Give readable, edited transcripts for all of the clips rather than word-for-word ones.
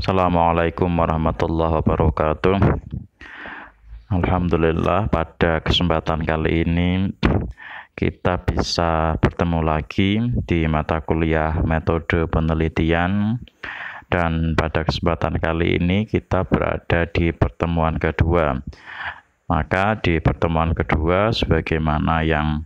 Assalamualaikum warahmatullahi wabarakatuh. Alhamdulillah, pada kesempatan kali ini kita bisa bertemu lagi di mata kuliah metode penelitian, dan pada kesempatan kali ini kita berada di pertemuan kedua. Maka di pertemuan kedua, sebagaimana yang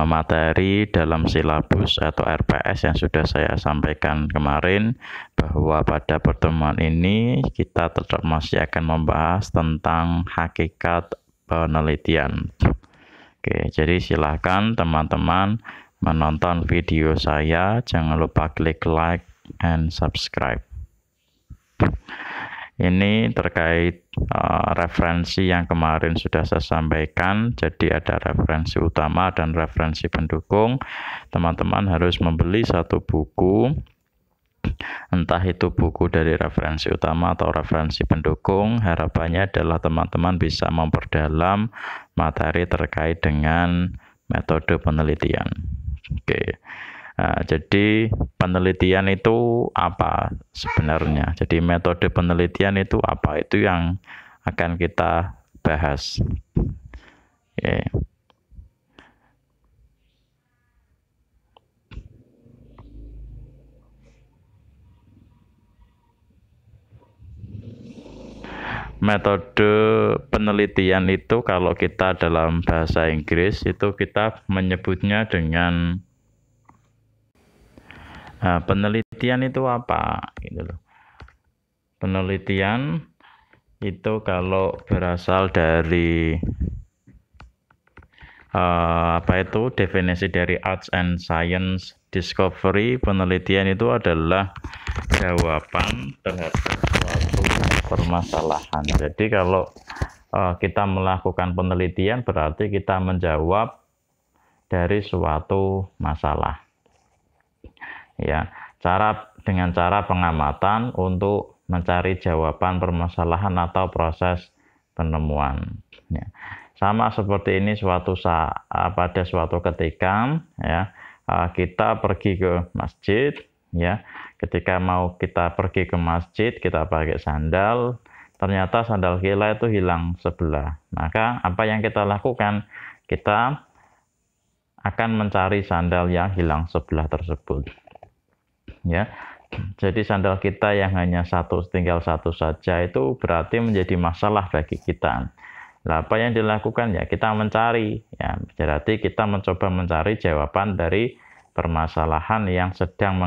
materi dalam silabus atau RPS yang sudah saya sampaikan kemarin, bahwa pada pertemuan ini kita tetap masih akan membahas tentang hakikat penelitian. Oke, jadi silakan teman-teman menonton video saya, jangan lupa klik like and subscribe. Ini terkait referensi yang kemarin sudah saya sampaikan. Jadi ada referensi utama dan referensi pendukung. Teman-teman harus membeli satu buku, entah itu buku dari referensi utama atau referensi pendukung. Harapannya adalah teman-teman bisa memperdalam materi terkait dengan metode penelitian. Oke. Nah, jadi penelitian itu apa sebenarnya? Jadi metode penelitian itu apa? Itu yang akan kita bahas. Oke. Metode penelitian itu kalau kita dalam bahasa Inggris itu kita menyebutnya dengan penelitian itu apa gitu loh. Penelitian itu kalau berasal dari definisi dari Arts and Science Discovery, penelitian itu adalah jawaban terhadap suatu permasalahan. Jadi kalau kita melakukan penelitian berarti kita menjawab dari suatu masalah. Ya, dengan cara pengamatan untuk mencari jawaban permasalahan atau proses penemuan. Ya. Sama seperti ini pada suatu ketika ya, kita pergi ke masjid ya. Ketika mau kita pergi ke masjid, kita pakai sandal, ternyata sandal kita itu hilang sebelah. Maka apa yang kita lakukan? Kita akan mencari sandal yang hilang sebelah tersebut. Ya, jadi sandal kita yang hanya tinggal satu saja itu berarti menjadi masalah bagi kita. Nah, apa yang dilakukan ya kita mencari, ya berarti kita mencoba mencari jawaban dari permasalahan yang sedang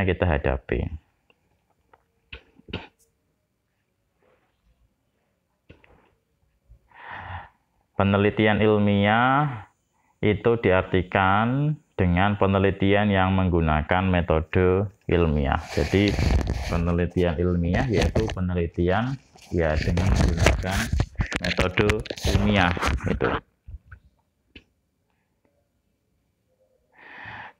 kita hadapi. Penelitian ilmiah itu diartikan dengan penelitian yang menggunakan metode ilmiah. Jadi penelitian ilmiah yaitu penelitian ya dengan menggunakan metode ilmiah itu.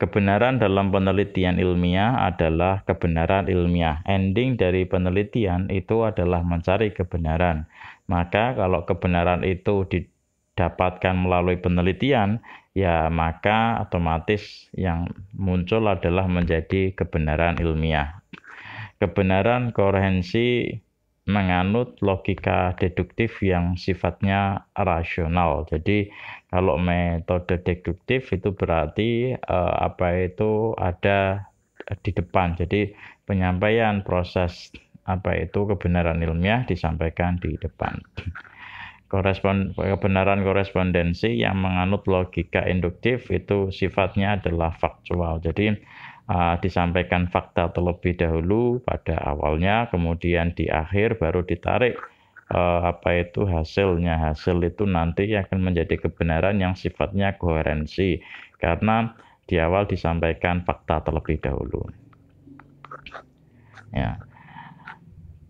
Kebenaran dalam penelitian ilmiah adalah kebenaran ilmiah. Ending dari penelitian itu adalah mencari kebenaran. Maka kalau kebenaran itu didapatkan melalui penelitian, ya maka otomatis yang muncul adalah menjadi kebenaran ilmiah. Kebenaran koherensi menganut logika deduktif yang sifatnya rasional. Jadi kalau metode deduktif itu berarti ada di depan. Jadi penyampaian proses kebenaran ilmiah disampaikan di depan. Kebenaran korespondensi yang menganut logika induktif itu sifatnya adalah faktual. Jadi disampaikan fakta terlebih dahulu pada awalnya, kemudian di akhir baru ditarik hasilnya. Hasil itu nanti akan menjadi kebenaran yang sifatnya koherensi karena di awal disampaikan fakta terlebih dahulu. Ya.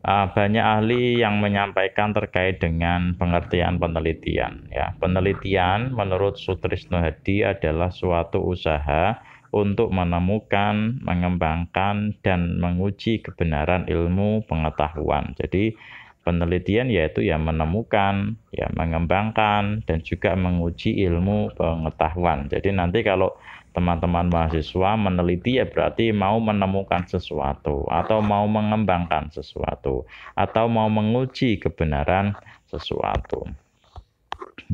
Banyak ahli yang menyampaikan terkait dengan pengertian penelitian. Ya, penelitian menurut Sutrisno Hadi adalah suatu usaha untuk menemukan, mengembangkan, dan menguji kebenaran ilmu pengetahuan. Jadi penelitian yaitu menemukan, mengembangkan, dan juga menguji ilmu pengetahuan. Jadi nanti kalau teman-teman mahasiswa meneliti ya berarti mau menemukan sesuatu atau mau mengembangkan sesuatu atau mau menguji kebenaran sesuatu.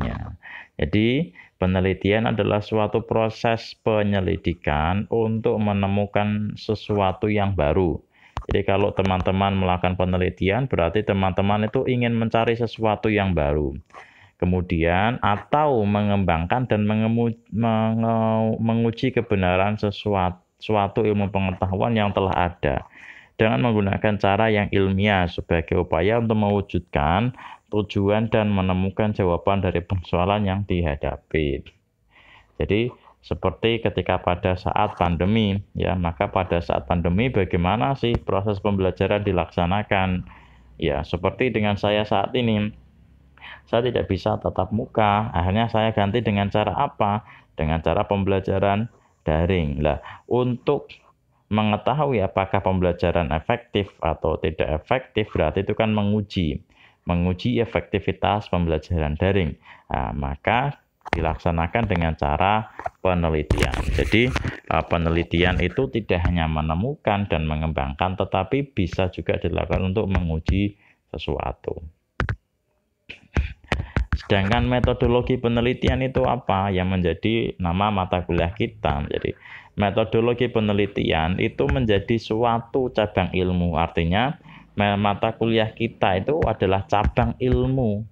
Ya. Jadi penelitian adalah suatu proses penyelidikan untuk menemukan sesuatu yang baru. Jadi kalau teman-teman melakukan penelitian berarti teman-teman itu ingin mencari sesuatu yang baru. Kemudian atau mengembangkan dan menguji kebenaran suatu ilmu pengetahuan yang telah ada dengan menggunakan cara yang ilmiah sebagai upaya untuk mewujudkan tujuan dan menemukan jawaban dari persoalan yang dihadapi. Jadi seperti ketika pada saat pandemi, ya maka pada saat pandemi bagaimana sih proses pembelajaran dilaksanakan? Ya seperti dengan saya saat ini. Saya tidak bisa tatap muka, akhirnya saya ganti dengan cara apa? Dengan cara pembelajaran daring. Lah, untuk mengetahui apakah pembelajaran efektif atau tidak efektif, berarti itu kan menguji efektivitas pembelajaran daring. Nah, maka dilaksanakan dengan cara penelitian. Jadi, penelitian itu tidak hanya menemukan dan mengembangkan, tetapi bisa juga dilakukan untuk menguji sesuatu. Sedangkan metodologi penelitian itu apa yang menjadi nama mata kuliah kita. Jadi metodologi penelitian itu menjadi suatu cabang ilmu. Artinya mata kuliah kita itu adalah cabang ilmu.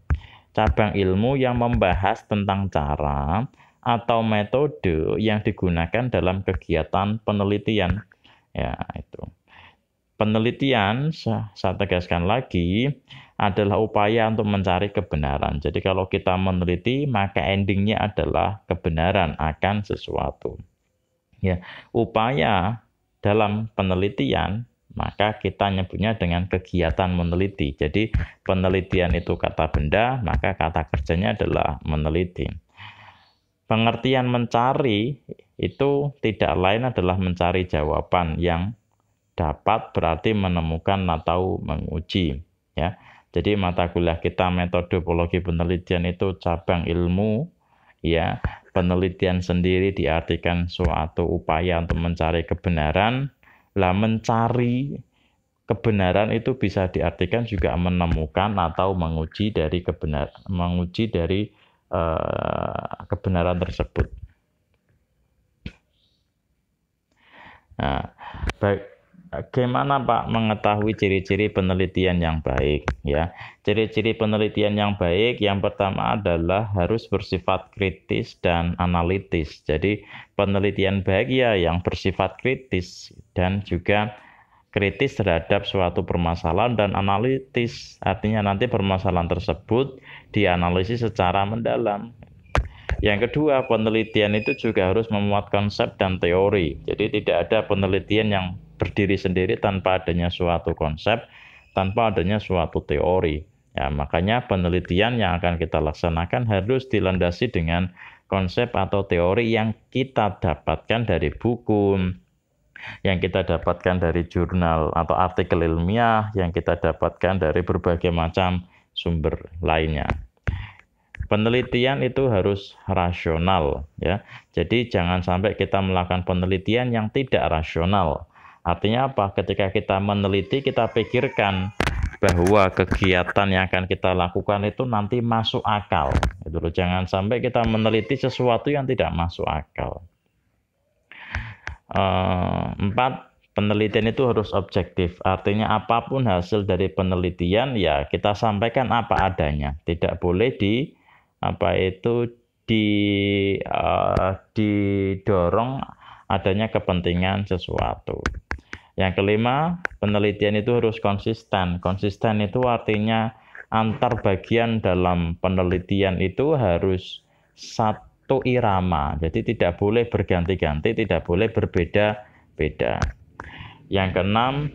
Cabang ilmu yang membahas tentang cara atau metode yang digunakan dalam kegiatan penelitian. Ya, itu. Penelitian, saya tegaskan lagi, adalah upaya untuk mencari kebenaran. Jadi kalau kita meneliti, maka endingnya adalah kebenaran akan sesuatu. Ya, upaya dalam penelitian, maka kita nyebutnya dengan kegiatan meneliti. Jadi penelitian itu kata benda, maka kata kerjanya adalah meneliti. Pengertian mencari itu tidak lain adalah mencari jawaban yang dapat berarti menemukan atau menguji. Ya. Jadi mata kuliah kita metodologi penelitian itu cabang ilmu, ya. Penelitian sendiri diartikan suatu upaya untuk mencari kebenaran. Lah mencari kebenaran itu bisa diartikan juga menemukan atau menguji dari kebenaran tersebut. Nah, bagaimana Pak mengetahui ciri-ciri penelitian yang baik? Ya, ciri-ciri penelitian yang baik yang pertama adalah harus bersifat kritis dan analitis. Jadi penelitian baik ya yang bersifat kritis dan juga kritis terhadap suatu permasalahan dan analitis. Artinya nanti permasalahan tersebut dianalisis secara mendalam. Yang kedua, penelitian itu juga harus memuat konsep dan teori. Jadi tidak ada penelitian yang berdiri sendiri tanpa adanya suatu konsep, tanpa adanya suatu teori. Ya, makanya penelitian yang akan kita laksanakan harus dilandasi dengan konsep atau teori yang kita dapatkan dari buku, yang kita dapatkan dari jurnal atau artikel ilmiah, yang kita dapatkan dari berbagai macam sumber lainnya. Penelitian itu harus rasional, ya. Jadi jangan sampai kita melakukan penelitian yang tidak rasional. Artinya apa? Ketika kita meneliti, kita pikirkan bahwa kegiatan yang akan kita lakukan itu nanti masuk akal. Itu loh. Jangan sampai kita meneliti sesuatu yang tidak masuk akal. 4. Penelitian itu harus objektif. Artinya apapun hasil dari penelitian, ya kita sampaikan apa adanya. Tidak boleh didorong adanya kepentingan sesuatu. Yang kelima, penelitian itu harus konsisten. Konsisten itu artinya antar bagian dalam penelitian itu harus satu irama. Jadi tidak boleh berganti-ganti, tidak boleh berbeda-beda. Yang keenam,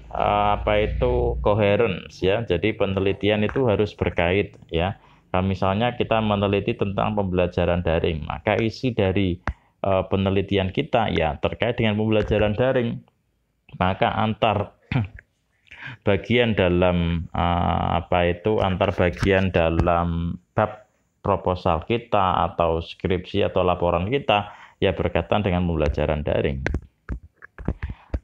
coherence, ya. Jadi penelitian itu harus berkait, ya. Nah, misalnya kita meneliti tentang pembelajaran daring, maka isi dari penelitian kita ya terkait dengan pembelajaran daring. Maka antar bagian dalam antar bagian dalam bab proposal kita atau skripsi atau laporan kita ya berkaitan dengan pembelajaran daring.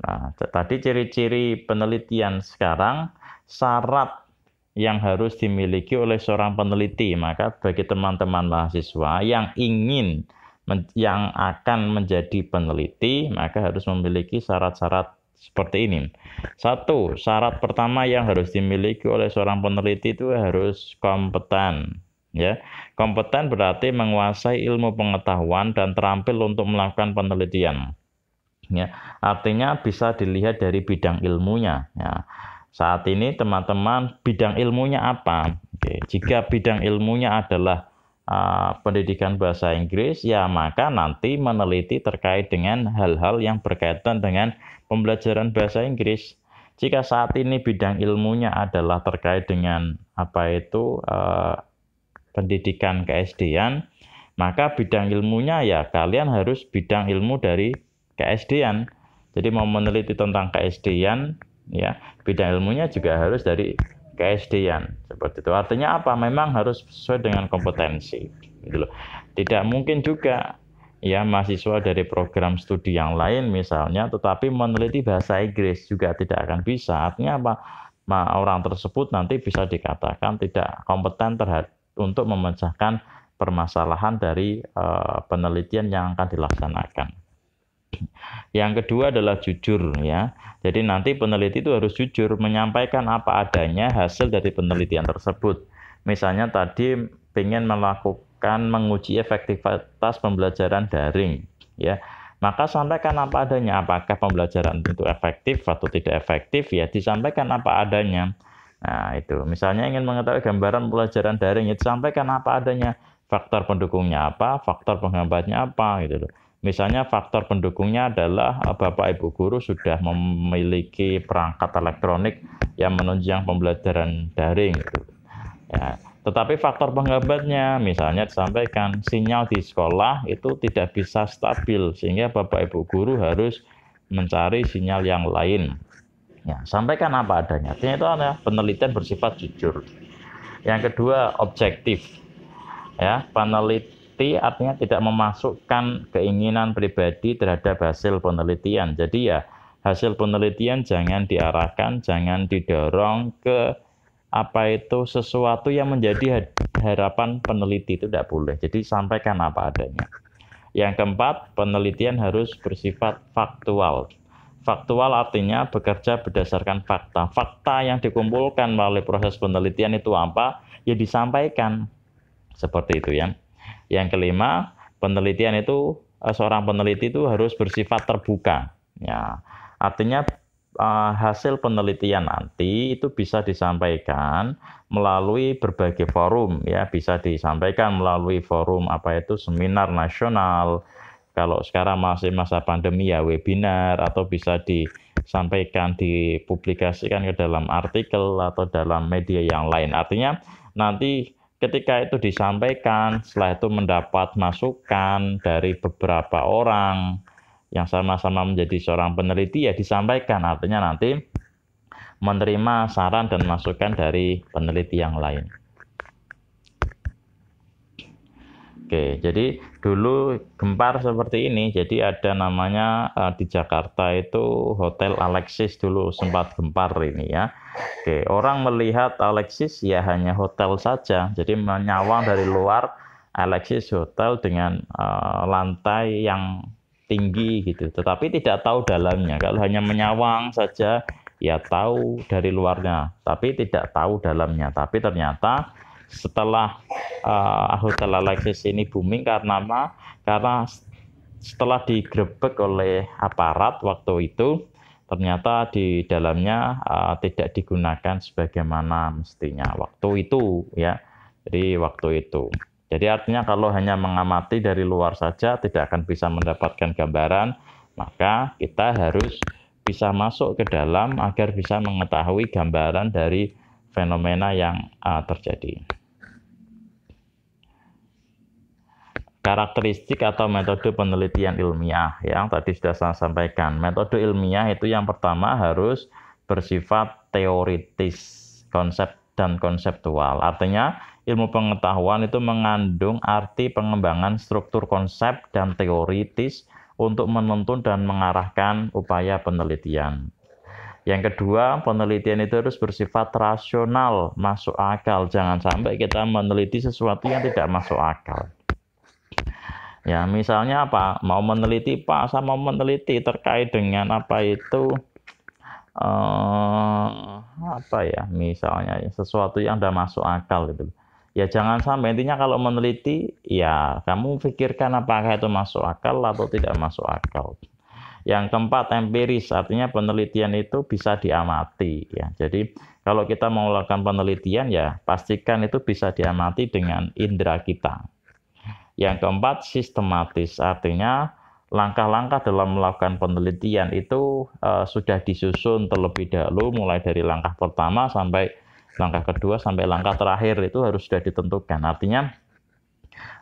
Nah, tadi ciri-ciri penelitian. Sekarang syarat yang harus dimiliki oleh seorang peneliti. Maka bagi teman-teman mahasiswa yang yang akan menjadi peneliti, maka harus memiliki syarat-syarat seperti ini. Satu, syarat pertama yang harus dimiliki oleh seorang peneliti itu harus kompeten. Ya, kompeten berarti menguasai ilmu pengetahuan dan terampil untuk melakukan penelitian. Ya, artinya bisa dilihat dari bidang ilmunya. Ya. Saat ini teman-teman bidang ilmunya apa? Oke, jika bidang ilmunya adalah pendidikan bahasa Inggris, ya maka nanti meneliti terkait dengan hal-hal yang berkaitan dengan pembelajaran bahasa Inggris. Jika saat ini bidang ilmunya adalah terkait dengan pendidikan KSD-an, maka bidang ilmunya ya kalian harus bidang ilmu dari KSD-an. Jadi mau meneliti tentang KSD-an, ya bidang ilmunya juga harus dari KSD-an. Seperti itu. Artinya apa? Memang harus sesuai dengan kompetensi. Gitu loh. Tidak mungkin juga ya mahasiswa dari program studi yang lain misalnya, tetapi meneliti bahasa Inggris juga tidak akan bisa. Artinya apa? Orang tersebut nanti bisa dikatakan tidak kompeten untuk memecahkan permasalahan dari penelitian yang akan dilaksanakan. Yang kedua adalah jujur ya. Jadi nanti peneliti itu harus jujur menyampaikan apa adanya hasil dari penelitian tersebut. Misalnya tadi ingin menguji efektivitas pembelajaran daring ya. Maka sampaikan apa adanya, apakah pembelajaran itu efektif atau tidak efektif ya disampaikan apa adanya. Nah, itu. Misalnya ingin mengetahui gambaran pembelajaran daring, itu sampaikan apa adanya. Faktor pendukungnya apa, faktor penghambatnya apa gitu loh. Misalnya faktor pendukungnya adalah Bapak Ibu guru sudah memiliki perangkat elektronik yang menunjang pembelajaran daring. Gitu. Ya. Tetapi faktor penghambatnya, misalnya disampaikan sinyal di sekolah itu tidak bisa stabil, sehingga Bapak Ibu guru harus mencari sinyal yang lain. Ya, sampaikan apa adanya. Artinya itu adalah penelitian bersifat jujur. Yang kedua, objektif. Ya, peneliti artinya tidak memasukkan keinginan pribadi terhadap hasil penelitian. Jadi ya hasil penelitian jangan diarahkan, jangan didorong ke sesuatu yang menjadi harapan peneliti, itu tidak boleh. Jadi sampaikan apa adanya. Yang keempat, penelitian harus bersifat faktual. Faktual artinya bekerja berdasarkan fakta. Fakta yang dikumpulkan melalui proses penelitian itu apa? Ya disampaikan. Seperti itu ya. Yang kelima, seorang peneliti itu harus bersifat terbuka. Ya, artinya hasil penelitian nanti itu bisa disampaikan melalui berbagai forum ya, bisa disampaikan melalui forum seminar nasional. Kalau sekarang masih masa pandemi ya webinar, atau bisa disampaikan, dipublikasikan ke dalam artikel atau dalam media yang lain. Artinya nanti ketika itu disampaikan, setelah itu mendapat masukan dari beberapa orang yang sama-sama menjadi seorang peneliti ya disampaikan. Artinya nanti menerima saran dan masukan dari peneliti yang lain. Oke, jadi dulu Gempar seperti ini. Jadi ada namanya di Jakarta itu Hotel Alexis, dulu sempat Gempar ini ya. Oke, orang melihat Alexis ya hanya hotel saja. Jadi menyawang dari luar Alexis Hotel dengan lantai yang tinggi gitu. Tetapi tidak tahu dalamnya. Kalau hanya menyawang saja ya tahu dari luarnya, tapi tidak tahu dalamnya. Tapi ternyata setelah Hotel Alexis ini booming karena setelah digerebek oleh aparat waktu itu, ternyata di dalamnya tidak digunakan sebagaimana mestinya waktu itu ya. Jadi waktu itu. Jadi artinya kalau hanya mengamati dari luar saja tidak akan bisa mendapatkan gambaran, maka kita harus bisa masuk ke dalam agar bisa mengetahui gambaran dari fenomena yang terjadi. Karakteristik atau metode penelitian ilmiah yang tadi sudah saya sampaikan. Metode ilmiah itu yang pertama harus bersifat teoritis. Konsep dan konseptual. Artinya ilmu pengetahuan itu mengandung arti pengembangan struktur konsep dan teoritis untuk menuntun dan mengarahkan upaya penelitian. Yang kedua, penelitian itu harus bersifat rasional, masuk akal. Jangan sampai kita meneliti sesuatu yang tidak masuk akal. Ya, misalnya apa? Mau meneliti, Pak, saya mau meneliti terkait dengan apa itu, apa ya, misalnya sesuatu yang tidak masuk akal gitu. Ya jangan sampai, intinya kalau meneliti, ya kamu pikirkan apakah itu masuk akal atau tidak masuk akal. Yang keempat, empiris, artinya penelitian itu bisa diamati. Ya. Jadi kalau kita mau melakukan penelitian, ya pastikan itu bisa diamati dengan indera kita. Yang keempat, sistematis, artinya langkah-langkah dalam melakukan penelitian itu sudah disusun terlebih dahulu, mulai dari langkah pertama sampai langkah kedua sampai langkah terakhir itu harus sudah ditentukan. Artinya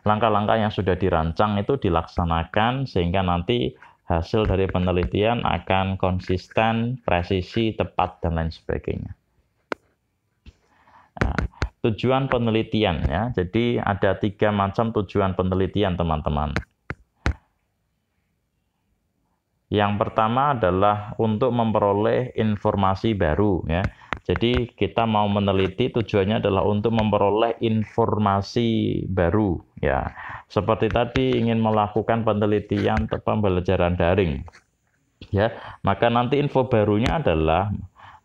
langkah-langkah yang sudah dirancang itu dilaksanakan sehingga nanti hasil dari penelitian akan konsisten, presisi, tepat, dan lain sebagainya. Nah, tujuan penelitian ya. Jadi ada 3 macam tujuan penelitian, teman-teman. Yang pertama adalah untuk memperoleh informasi baru ya. Jadi kita mau meneliti tujuannya adalah untuk memperoleh informasi baru ya. Seperti tadi ingin melakukan penelitian pembelajaran daring. Ya, maka nanti info barunya adalah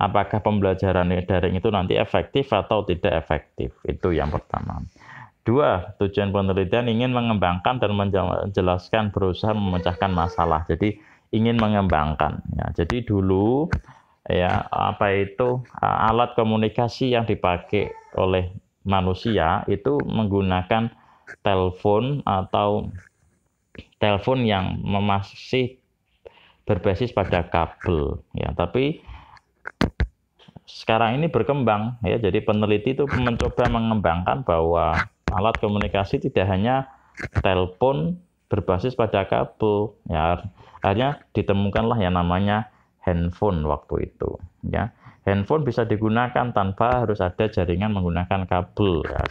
apakah pembelajaran daring itu nanti efektif atau tidak efektif. Itu yang pertama. 2, tujuan penelitian ingin mengembangkan dan menjelaskan, berusaha memecahkan masalah. Jadi ingin mengembangkan ya. Jadi dulu ya apa itu alat komunikasi yang dipakai oleh manusia itu menggunakan telepon atau telepon yang masih berbasis pada kabel ya. Tapi sekarang ini berkembang ya. Jadi peneliti itu mencoba mengembangkan bahwa alat komunikasi tidak hanya telepon berbasis pada kabel ya. Akhirnya ditemukanlah yang namanya handphone waktu itu ya. Handphone bisa digunakan tanpa harus ada jaringan menggunakan kabel ya.